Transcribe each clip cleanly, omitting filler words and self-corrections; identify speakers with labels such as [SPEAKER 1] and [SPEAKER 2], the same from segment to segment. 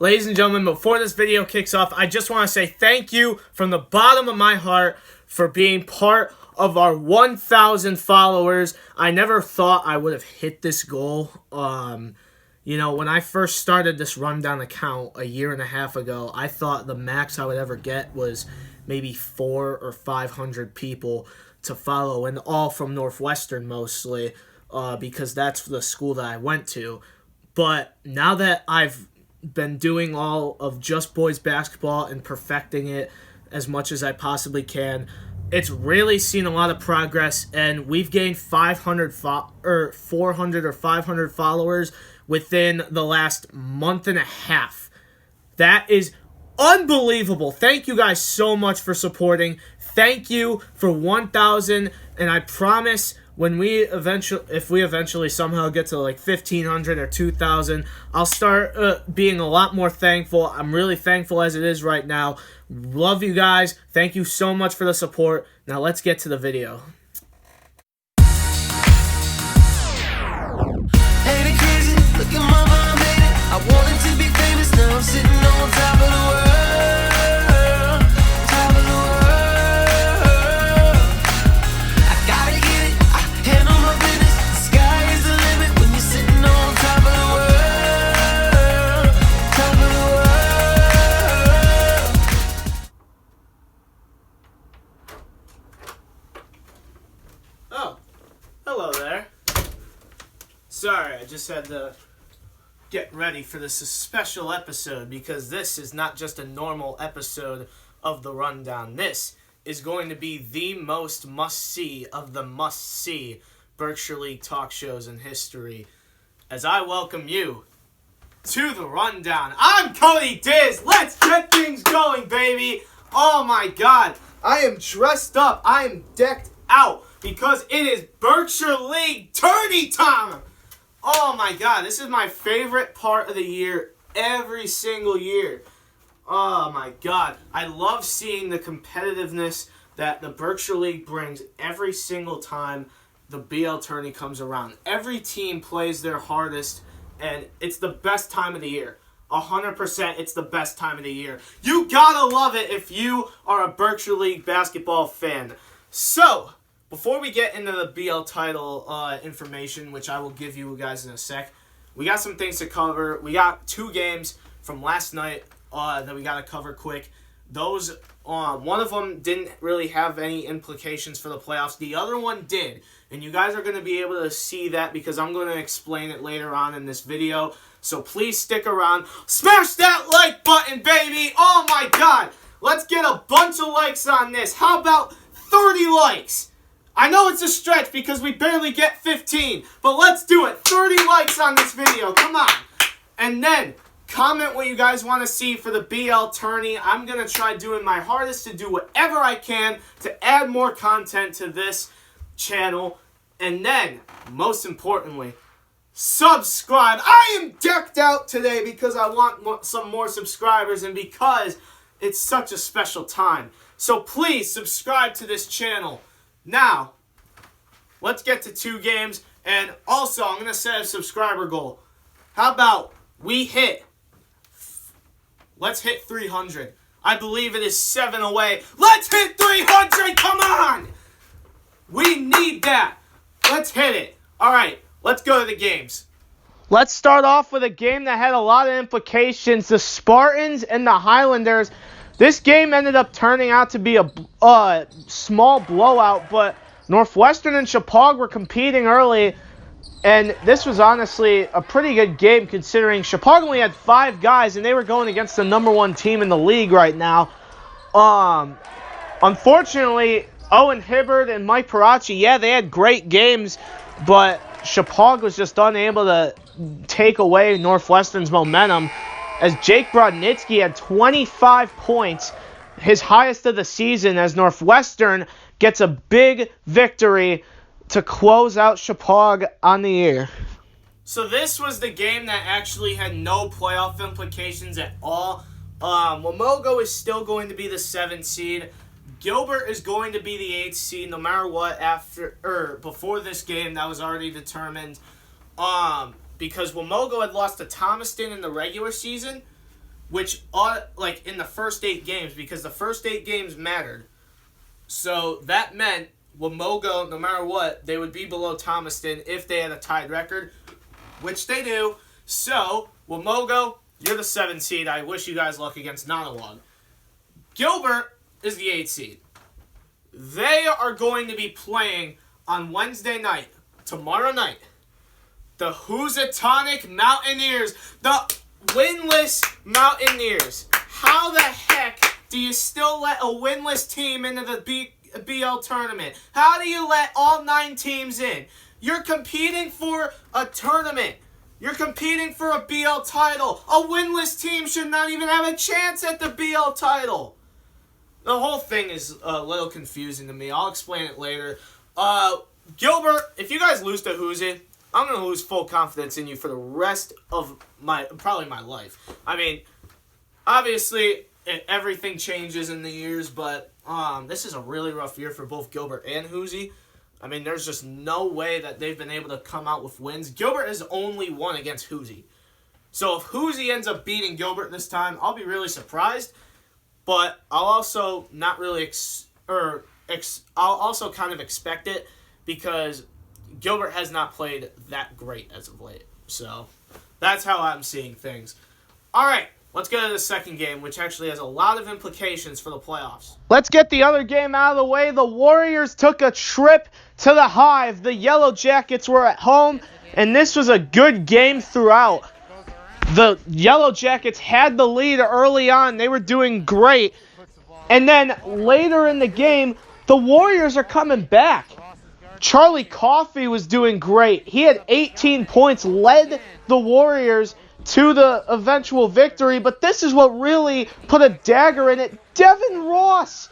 [SPEAKER 1] Ladies and gentlemen, before this video kicks off, I just want to say thank you from the bottom of my heart for being part of our 1,000 followers. I never thought I would have hit this goal. You know, when I first started this Rundown account a year and a half ago, I thought the max I would ever get was maybe 400 or 500 people to follow, and all from Northwestern mostly, because that's the school that I went to. But now that I've been doing all of just boys basketball and perfecting it as much as I possibly can, it's really seen a lot of progress, and we've gained 400 or 500 followers within the last month and a half. That is unbelievable. Thank you guys so much for supporting. Thank you for 1,000, and I promise if we eventually somehow get to like 1,500 or 2,000, I'll start being a lot more thankful. I'm really thankful as it is right now. Love you guys. Thank you so much for the support. Now let's get to the video.
[SPEAKER 2] Ain't it crazy? Look at my mom made it. I wanted to be famous, now I'm sitting on top of the world. Top of the world. I gotta get it. I handle my business. The sky is the limit when you're sitting on top of the world. Top of the world.
[SPEAKER 1] Oh, hello there. Sorry, I just had to get ready for this special episode because this is not just a normal episode of the Rundown. This is going to be the most must-see of the must-see Berkshire League talk shows in history. As I welcome you to the Rundown. I'm Cody Diz. Let's get things going, baby. Oh my God. I am dressed up. I am decked out because it is Berkshire League tourney time. Oh my God, this is my favorite part of the year every single year. Oh my God, I love seeing the competitiveness that the Berkshire League brings every single time the BL tourney comes around. Every team plays their hardest, and it's the best time of the year. 100%, it's the best time of the year. You gotta love it if you are a Berkshire League basketball fan. So, before we get into the BL title information, which I will give you guys in a sec, we got some things to cover. We got 2 games from last night that we got to cover quick. Those, one of them didn't really have any implications for the playoffs. The other one did, and you guys are going to be able to see that because I'm going to explain it later on in this video. So please stick around. Smash that like button, baby! Oh my God! Let's get a bunch of likes on this. How about 30 likes? I know it's a stretch because we barely get 15, but let's do it. 30 likes on this video. Come on. And then comment what you guys want to see for the BL tourney. I'm going to try doing my hardest to do whatever I can to add more content to this channel. And then, most importantly, subscribe. I am decked out today because I want some more subscribers and because it's such a special time. So please subscribe to this channel. Now, let's get to 2 games, and also, I'm going to set a subscriber goal. How about let's hit 300. I believe it is 7 away. Let's hit 300, come on! We need that. Let's hit it. All right, let's go to the games. Let's start off with a game that had a lot of implications. The Spartans and the Highlanders. This game ended up turning out to be a small blowout, but Northwestern and Chapag were competing early, and this was honestly a pretty good game considering Chapag only had 5 guys, and they were going against the #1 team in the league right now. Unfortunately, Owen Hibbard and Mike Parachi, yeah, they had great games, but Chapag was just unable to take away Northwestern's momentum, as Jake Brodnitsky had 25 points, his highest of the season, as Northwestern gets a big victory to close out Chapag on the year. So this was the game that actually had no playoff implications at all. Wamogo is still going to be the 7th seed. Gilbert is going to be the 8th seed no matter what before this game. That was already determined. Because Wamogo had lost to Thomaston in the regular season, which ought, like in the first 8 games, because the first 8 games mattered. So that meant Wamogo, no matter what, they would be below Thomaston if they had a tied record, which they do. So, Wamogo, you're the 7th seed. I wish you guys luck against Nanawag. Gilbert is the 8th seed. They are going to be playing on Wednesday night, tomorrow night, the Housatonic Mountaineers, the winless Mountaineers. How the heck do you still let a winless team into the BL tournament? How do you let all 9 teams in? You're competing for a tournament. You're competing for a BL title. A winless team should not even have a chance at the BL title. The whole thing is a little confusing to me. I'll explain it later. Gilbert, if you guys lose to Huzi, I'm going to lose full confidence in you for the rest of probably my life. I mean, obviously, everything changes in the years, but this is a really rough year for both Gilbert and Huzi. I mean, there's just no way that they've been able to come out with wins. Gilbert has only won against Huzi. So if Huzi ends up beating Gilbert this time, I'll be really surprised. But I'll also not really I'll also kind of expect it because Gilbert has not played that great as of late. So that's how I'm seeing things. All right, let's go to the second game, which actually has a lot of implications for the playoffs. Let's get the other game out of the way. The Warriors took a trip to the Hive. The Yellow Jackets were at home, and this was a good game throughout. The Yellow Jackets had the lead early on. They were doing great. And then later in the game, the Warriors are coming back. Charlie Coffey was doing great. He had 18 points, led the Warriors to the eventual victory. But this is what really put a dagger in it. Devin Ross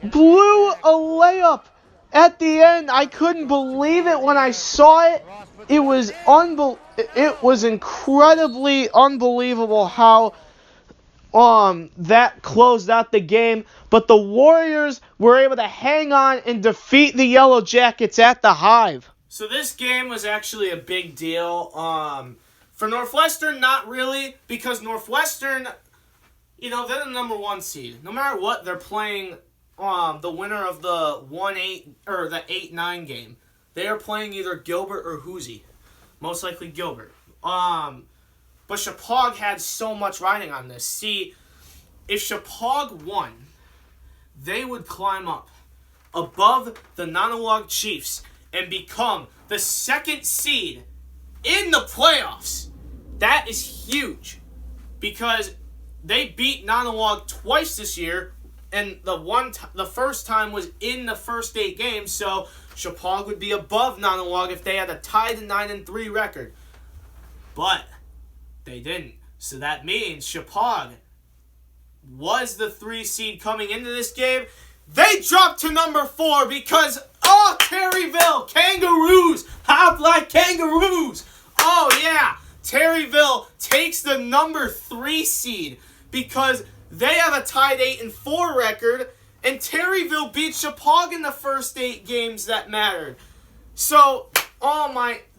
[SPEAKER 1] blew a layup at the end. I couldn't believe it when I saw it. It was incredibly unbelievable how that closed out the game. But the Warriors were able to hang on and defeat the Yellow Jackets at the Hive. So this game was actually a big deal. For Northwestern, not really, because Northwestern, they're the number 1 seed. No matter what, they're playing the winner of the 1-8 or the 8-9 game. They are playing either Gilbert or Huzi. Most likely Gilbert. But Chapag had so much riding on this. See, if Chapag won, they would climb up above the Nanawag Chiefs and become the 2nd seed in the playoffs. That is huge because they beat Nanawag twice this year, and the first time was in the first 8 games, so Chapag would be above Nanawag if they had a tied 9-3 record. But they didn't. So that means Chapag was the 3 seed coming into this game. They dropped to number 4 because, Terryville, Kangaroos, hot black Kangaroos. Oh, yeah, Terryville takes the number 3 seed because they have a tied 8-4 record, and Terryville beat Chapag in the first 8 games that mattered. So,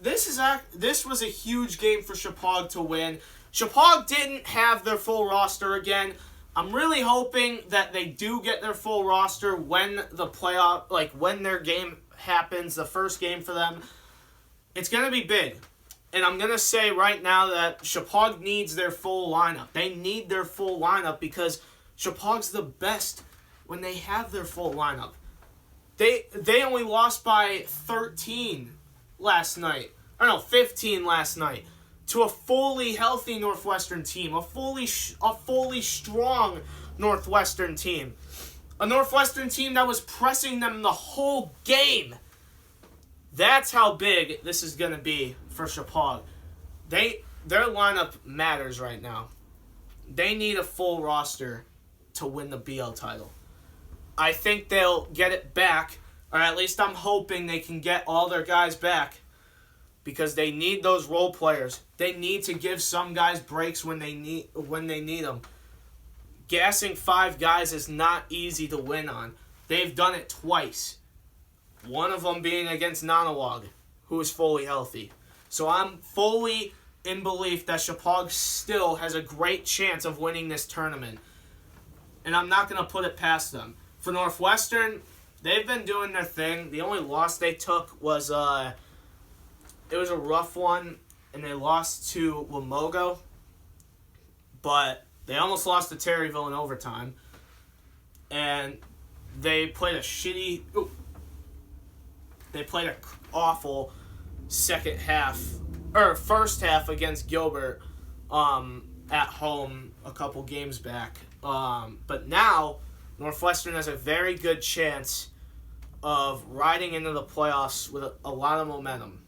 [SPEAKER 1] this was a huge game for Chapag to win. Chapag didn't have their full roster again. I'm really hoping that they do get their full roster when when their game happens, the first game for them. It's going to be big. And I'm going to say right now that Chapag needs their full lineup. They need their full lineup because Chapag's the best when they have their full lineup. They only lost by 13 last night. 15 last night. To a fully healthy Northwestern team. A fully strong Northwestern team. A Northwestern team that was pressing them the whole game. That's how big this is going to be for Chapag. Their lineup matters right now. They need a full roster to win the BL title. I think they'll get it back, or at least I'm hoping they can get all their guys back, because they need those role players. They need to give some guys breaks when they need them. Gassing 5 guys is not easy to win on. They've done it twice. One of them being against Nanawag, who is fully healthy. So I'm fully in belief that Chapag still has a great chance of winning this tournament. And I'm not going to put it past them. For Northwestern, they've been doing their thing. The only loss they took was, it was a rough one, and they lost to Wamogo. But they almost lost to Terryville in overtime. And they played a shitty... Ooh, they played an awful first half against Gilbert at home a couple games back. But now, Northwestern has a very good chance of riding into the playoffs with a lot of momentum.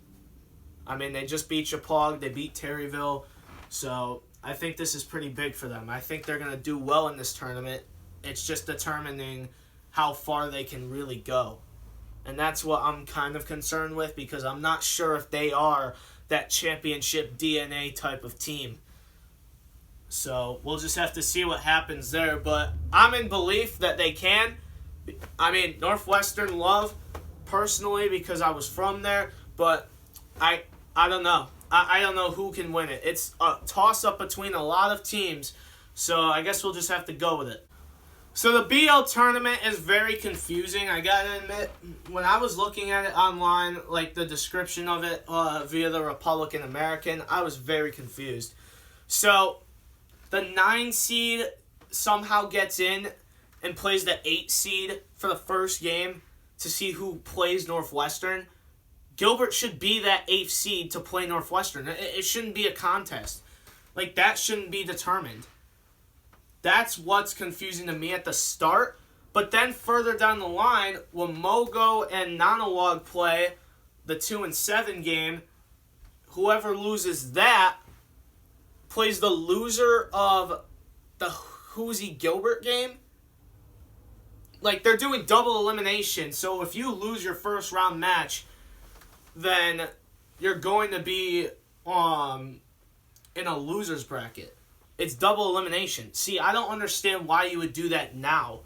[SPEAKER 1] I mean, they just beat Chapag, they beat Terryville, so I think this is pretty big for them. I think they're going to do well in this tournament. It's just determining how far they can really go. And that's what I'm kind of concerned with, because I'm not sure if they are that championship DNA type of team. So we'll just have to see what happens there. But I'm in belief that they can. I mean, Northwestern love, personally, because I was from there. But I don't know. I don't know who can win it. It's a toss-up between a lot of teams. So I guess we'll just have to go with it. So the BL tournament is very confusing, I gotta admit. When I was looking at it online, like the description of it via the Republican American, I was very confused. So the 9 seed somehow gets in and plays the 8 seed for the first game to see who plays Northwestern. Gilbert should be that 8th seed to play Northwestern. It shouldn't be a contest. Like, that shouldn't be determined. That's what's confusing to me at the start. But then further down the line, Wamogo and Nanawag play the 2 and 7 game. Whoever loses that plays the loser of the Hoosie Gilbert game. Like, they're doing double elimination. So if you lose your first round match, then you're going to be in a loser's bracket. It's double elimination. See, I don't understand why you would do that now.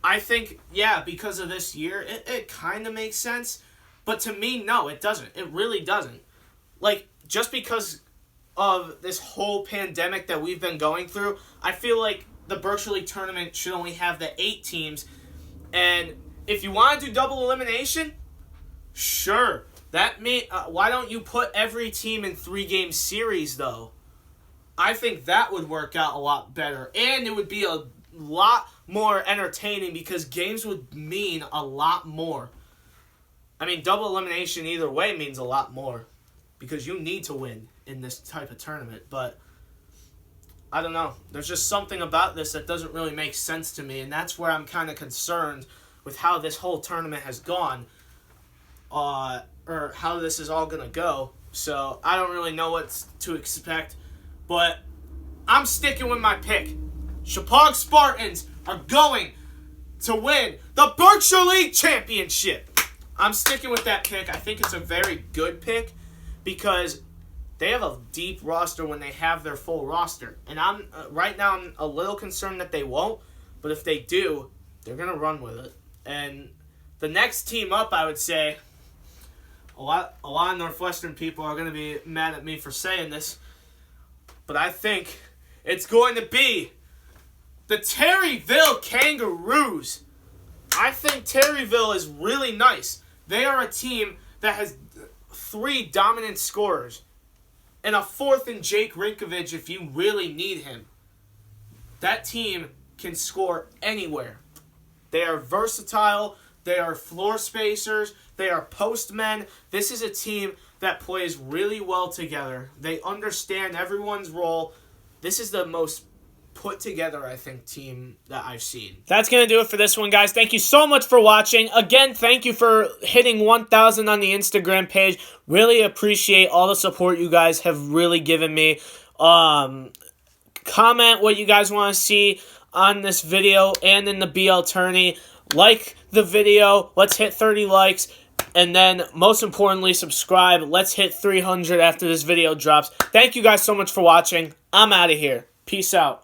[SPEAKER 1] I think, yeah, because of this year, it kind of makes sense. But to me, no, it doesn't. It really doesn't. Like, just because of this whole pandemic that we've been going through, I feel like the Berkshire League tournament should only have the 8 teams. And if you want to do double elimination, sure. Why don't you put every team in 3-game series, though? I think that would work out a lot better. And it would be a lot more entertaining because games would mean a lot more. I mean, double elimination either way means a lot more because you need to win in this type of tournament. But I don't know. There's just something about this that doesn't really make sense to me, and that's where I'm kind of concerned with how this whole tournament has gone, or how this is all going to go. So I don't really know what to expect. But I'm sticking with my pick. Chapag Spartans are going to win the Berkshire League Championship. I'm sticking with that pick. I think it's a very good pick because they have a deep roster when they have their full roster. And right now I'm a little concerned that they won't. But if they do, they're going to run with it. And the next team up, I would say, a lot of Northwestern people are going to be mad at me for saying this, but I think it's going to be the Terryville Kangaroos. I think Terryville is really nice. They are a team that has 3 dominant scorers and a 4th in Jake Rinkovich if you really need him. That team can score anywhere. They are versatile. They are floor spacers. They are postmen. This is a team that plays really well together. They understand everyone's role. This is the most put together, I think, team that I've seen. That's going to do it for this one, guys. Thank you so much for watching. Again, thank you for hitting 1,000 on the Instagram page. Really appreciate all the support you guys have really given me. Comment what you guys want to see on this video and in the BL tourney. Like the video. Let's hit 30 likes. And then, most importantly, subscribe. Let's hit 300 after this video drops. Thank you guys so much for watching. I'm out of here. Peace out.